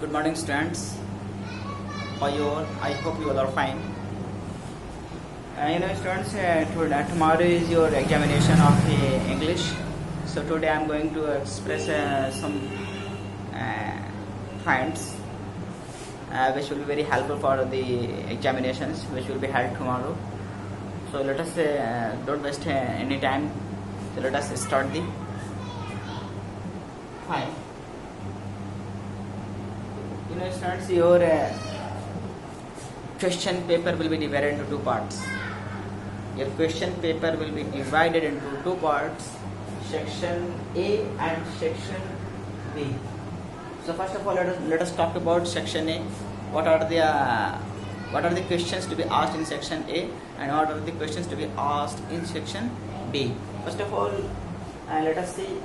Good morning, students. How you all? I hope you all are fine. Students, tomorrow is your examination of English. So today I am going to express some points which will be very helpful for the examinations which will be held tomorrow. So let us don't waste any time. So let us start the fine. Students, your question paper will be divided into two parts. Your question paper will be divided into two parts, section A and section B. So first of all, let us talk about section A. What are the questions to be asked in section A, and what are the questions to be asked in section B? First of all, let us see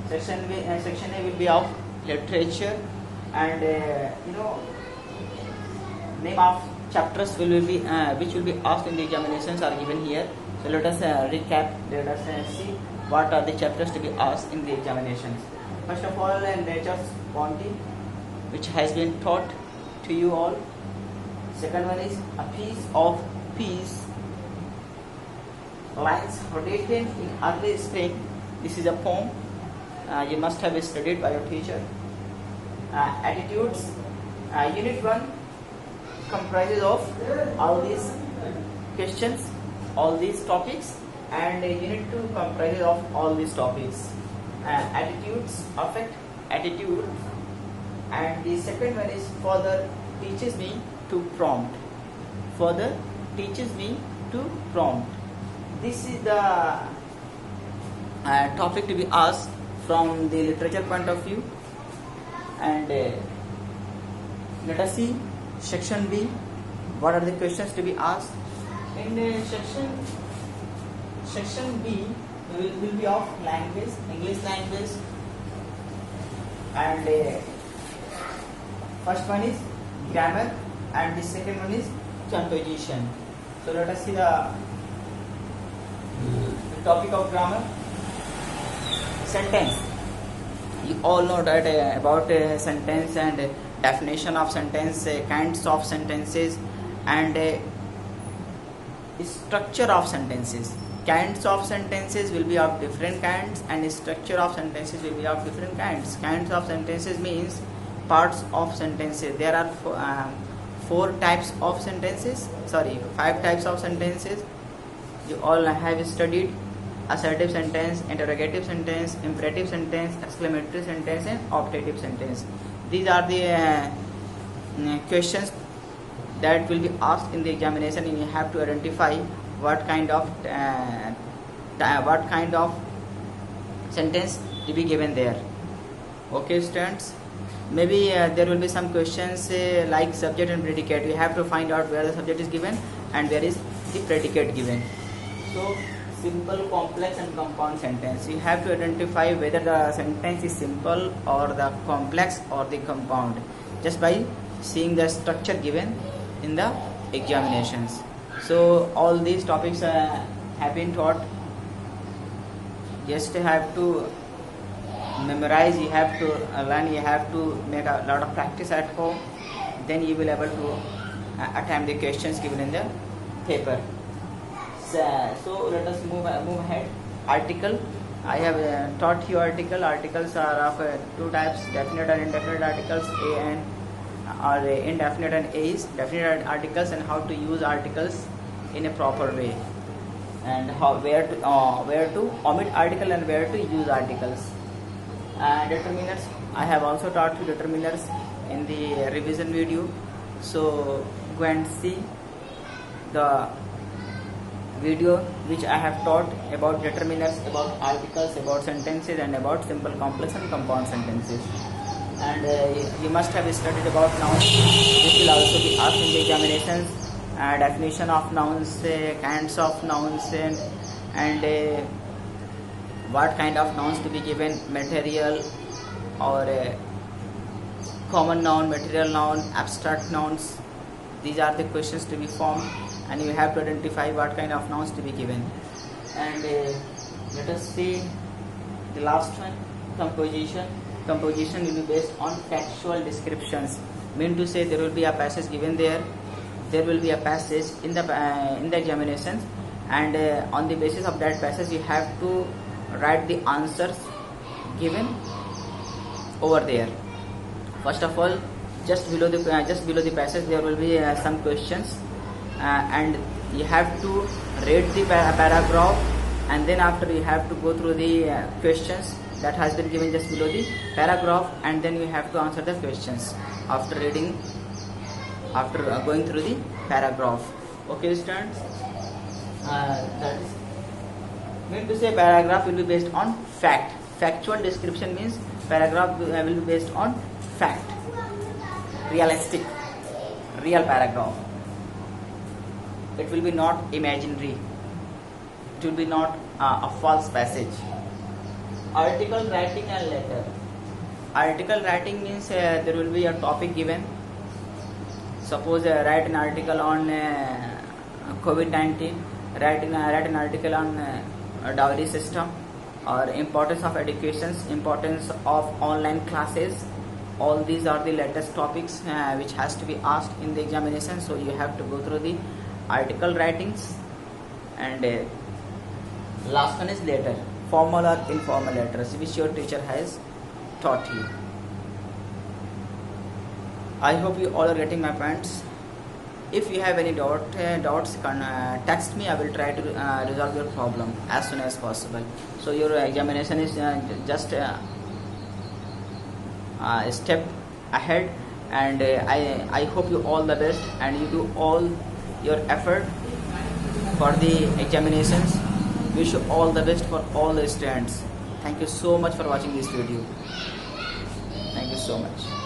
section A will be of literature, and name of chapters will be which will be asked in the examinations are given here. So let us recap. Let us see what are the chapters to be asked in the examinations. First of all, nature's bounty, which has been taught to you all. Second one is a piece of peace, lines written in early spring. This is a poem. You must have studied by your teacher. Attitudes, unit 1 comprises of all these questions, all these topics, and unit 2 comprises of all these topics. Attitudes, affect, attitude, and the second one is further teaches me to prompt. Further teaches me to prompt. This is the topic to be asked from the literature point of view. And let us see section B. What are the questions to be asked? In section B will be of language, English language, and first one is grammar, and the second one is composition. So let us see the topic of grammar. Sentence. You all know that about sentence and definition of sentence, kinds of sentences, and structure of sentences. Kinds of sentences will be of different kinds, and structure of sentences will be of different kinds. Kinds of sentences means parts of sentences. There are five types of sentences. You all have studied: assertive sentence, interrogative sentence, imperative sentence, exclamatory sentence, and optative sentence. These are the questions that will be asked in the examination, and you have to identify what kind of sentence to be given there. Okay, students. Maybe there will be some questions like subject and predicate. You have to find out where the subject is given and where is the predicate given. So simple, complex, and compound sentence. You have to identify whether the sentence is simple or the complex or the compound just by seeing the structure given in the examinations. So all these topics have been taught. Just have to memorize, you have to learn, you have to make a lot of practice at home. Then you will be able to attempt the questions given in the paper. So let us move ahead. Article. I have taught you article. Articles are of two types: definite and indefinite articles. Indefinite and A is definite articles, and how to use articles in a proper way, and where to omit article and where to use articles. Determiners. I have also taught you determiners in the revision video. So go and see the video which I have taught about determiners, about articles, about sentences, and about simple, complex, and compound sentences. And you must have studied about nouns, which will also be asked in the examinations. Definition of nouns, kinds of nouns, and what kind of nouns to be given: material or common noun, material noun, abstract nouns. These are the questions to be formed, and you have to identify what kind of nouns to be given. And let us see the last one, composition. composition will be based on factual descriptions. Mean to say, there will be a passage given there. There will be a passage in the examinations, and on the basis of that passage, you have to write the answers given over there. First of all, just below the passage, there will be some questions, and you have to read the paragraph, and then after you have to go through the questions that has been given just below the paragraph, and then you have to answer the questions after reading, after going through the paragraph. Okay, students, that is mean to say, paragraph will be based on fact. Factual description means paragraph will be based on fact, realistic, real paragraph. It will be not imaginary. It will be not a false passage. Article writing and letter. Article writing means there will be a topic given. Suppose write an article on COVID-19, write an article on dowry system, or importance of education, importance of online classes. All these are the latest topics which has to be asked in the examination. So you have to go through the article writings. And last one is letter, formal or informal letters which your teacher has taught you. I hope you all are getting my points. If you have any doubts, text me. I will try to resolve your problem as soon as possible. So your examination is just a step ahead, and I hope you all the best, and you do all your effort for the examinations. Wish you all the best for all the students. Thank you so much for watching this video. Thank you so much.